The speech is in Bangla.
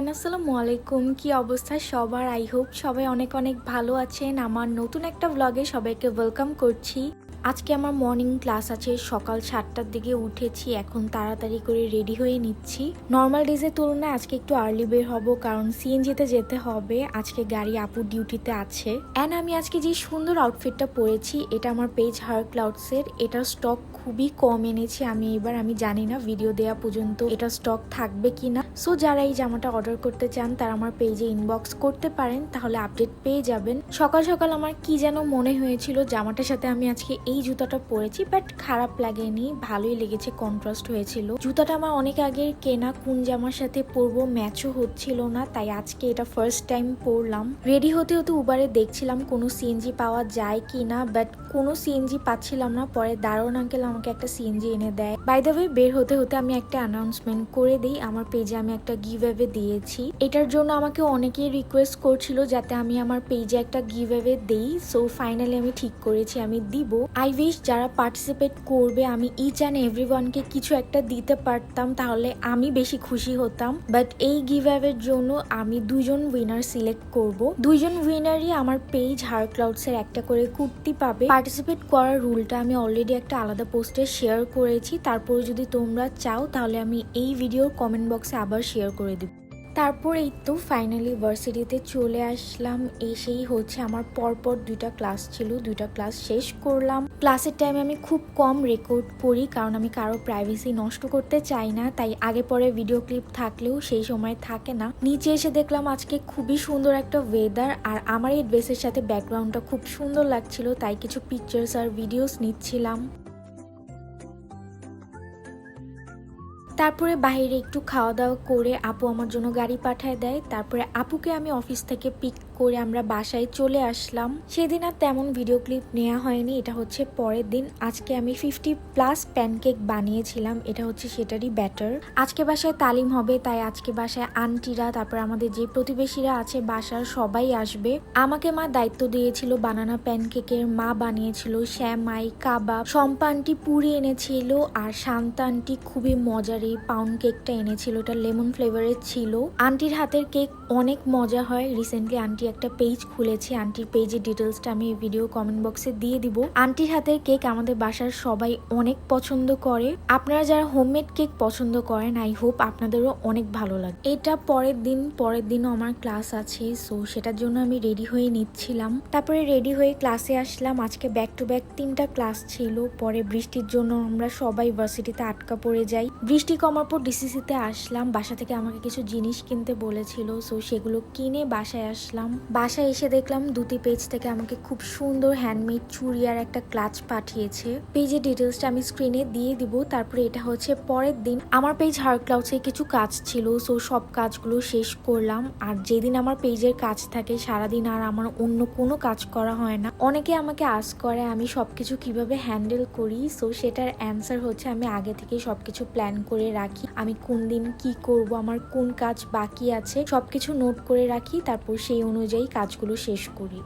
এভরিওয়ান, আসসালামু আলাইকুম। কি অবস্থা সবার? আই হোপ সবাই অনেক অনেক ভালো আছেন। আমার নতুন একটা ব্লগে সবাইকে ওয়েলকাম করছি। আজকে আমার মর্নিং ক্লাস আছে, সকাল 7টার দিকে উঠেছি। এখন তাড়াতাড়ি করে রেডি হয়ে নিচ্ছি। নর্মাল ডেজের তুলনায় আজকে একটু আর্লি বের হব, কারণ সিএনজিতে যেতে হবে। আজকে গাড়ি আপুর ডিউটিতে আছে। অ্যান্ড আমি আজকে যে সুন্দর আউটফিটটা পরেছি, এটা আমার পেজ হার ক্লাউডসের। এটার স্টক খুবই কম এনেছি আমি জানি না ভিডিও দেওয়া পর্যন্ত এটা স্টক থাকবে কিনা। সো যারা এই জামাটা অর্ডার করতে চান তারা আমার পেজে ইনবক্স করতে পারেন, তাহলে আপডেট পেয়ে যাবেন। সকাল সকাল আমার কি যেন মনে হয়েছিল জামাটার সাথে আমি আজকে এই জুতাটা পরেছি, বাট খারাপ লাগেনি, ভালোই লেগেছে, কন্ট্রাস্ট হয়েছিল। জুতাটা আমার অনেক আগের কেনা, কোন জামার সাথে পরবো ম্যাচও হচ্ছিল না, তাই আজকে এটা ফার্স্ট টাইম পরলাম। রেডি হতে হতে উবারে দেখছিলাম কোনো সিএনজি পাওয়া যায় কিনা, বাট কোনো সিএনজি পাচ্ছিলাম না। পরে দারুণ আঙ্কেল আমাকে একটা সিএনজি এনে দেয়। বাই দ্য ওয়ে, বের হতে হতে আমি একটা অ্যানাউন্সমেন্ট করে দিই। আমার পেজে আমি একটা গিভঅ্যাওয়ে দিয়েছি। এটার জন্য আমাকে অনেকেই রিকোয়েস্ট করছিল যাতে আমি আমার পেজে একটা গিভঅ্যাওয়ে দেই। সো ফাইনালি আমি ঠিক করেছি আমি দিব। আই উইশ যারা পার্টিসিপেট করবে আমি ইচ অ্যান্ড এভরিওয়ানকে কিছু একটা দিতে পারতাম, তাহলে আমি বেশি খুশি হতাম। বাট এই গিভঅ্যাওয়ের জন্য আমি দুইজন উইনার সিলেক্ট করব। দুইজন উইনারই আমার পেজ হার ক্লাউডসের একটা করে কুর্তি পাবে। পার্টিসিপেট করার রুলটা আমি অলরেডি একটা আলাদা পোস্টে শেয়ার করেছি। তারপর যদি তোমরা চাও তাহলে আমি এই ভিডিওর কমেন্ট বক্সে আবার শেয়ার করে দিব। তারপর এই তো ফাইনালি ভার্সিটিতে চলে আসলাম। এসেই হচ্ছে আমার পরপর দুইটা ক্লাস ছিল, দুইটা ক্লাস শেষ করলাম। ক্লাসের টাইমে আমি খুব কম রেকর্ড করি, কারণ আমি কারো প্রাইভেসি নষ্ট করতে চাই না। তাই আগে পরে ভিডিও ক্লিপ থাকলেও সেই সময় থাকে না। নিচে এসে দেখলাম আজকে খুবই সুন্দর একটা ওয়েদার, আর আমার এই ড্রেসের সাথে ব্যাকগ্রাউন্ডটা খুব সুন্দর লাগছিল, তাই কিছু পিকচার্স আর ভিডিওস নিচ্ছিলাম। তারপরে বাইরে একটু খাওয়া দাওয়া করে আপু আমার জন্য গাড়ি পাঠায় দেয়। তারপরে আপুকে আমি অফিস থেকে পিক করে আমরা বাসায় চলে আসলাম। সেদিন আর তেমন ভিডিও ক্লিপ নেওয়া হয়নি, এটা হচ্ছে পরের দিন। আজকে আমি 50+ প্যানকেক বানিয়েছিলাম, এটা হচ্ছে সেটারই ব্যাটার। আজকে বাসায় তালিম হবে, তাই আজকে বাসায় আন্টিরা, তারপর আমাদের যে প্রতিবেশীরা আছে বাসার সবাই আসবে। আমাকে মা দায়িত্ব দিয়েছিল বানানা প্যানকেকের। মা বানিয়েছিল শ্যামাই, কাবাব, শম্পা আন্টি পুরি এনেছিল, আর শান্তা আন্টি খুবই মজার এই পাউন্ড কেকটা এনেছিল। এটা লেমন ফ্লেভারের ছিল। আন্টির হাতের কেক অনেক মজা হয়। রিসেন্টলি আন্টি একটা পেজ খুলেছে, আন্টির পেজের ডিটেলসটা আমি ভিডিও কমেন্ট বক্সে দিয়ে দিব। আন্টির হাতের কেক আমাদের বাসার সবাই অনেক পছন্দ করে। আপনারা যারা হোমমেড কেক পছন্দ করেন, আই হোপ আপনাদেরও অনেক ভালো লাগে। এটা পরের দিনও আমার ক্লাস আছে, সো সেটার জন্য আমি রেডি হয়ে নিচ্ছিলাম। তারপরে রেডি হয়ে ক্লাসে আসলাম। আজকে ব্যাক টু ব্যাক 3টা ক্লাস ছিল। পরে বৃষ্টির জন্য আমরা সবাই ভার্সিটিতে আটকা পড়ে যাই। বৃষ্টি কমার পর ডিসিসিতে আসলাম। বাসা থেকে আমাকে কিছু জিনিস কিনতে বলেছিল, সো সেগুলো কিনে বাসায় আসলাম। বাসায় এসে দেখলাম দুটি পেজ থেকে আমাকে খুব সুন্দর হ্যান্ডমেড চুড়ি আর একটা ক্লাচ পাঠিয়েছে। পেজের ডিটেলসটা আমি স্ক্রিনে দিয়ে দিব। তারপরে এটা হচ্ছে পরের দিন। আমার পেজ হার ক্লাউডসে কিছু কাজ ছিল, সো সব কাজগুলো শেষ করলাম। আর যেদিন আমার পেজের কাজ থাকে সারাদিন আর আমার অন্য কোনো কাজ করা হয় না। অনেকে আমাকে আস্ক করে আমি সবকিছু কিভাবে হ্যান্ডেল করি, সো সেটার অ্যান্সার হচ্ছে আমি আগে থেকে সবকিছু প্ল্যান করে রাখি। আমি কোন দিন কি করব, আমার কোন কাজ বাকি আছে সবকিছু নোট করে রাখি, তারপর সেই অনুযায়ী কাজগুলো শেষ করি।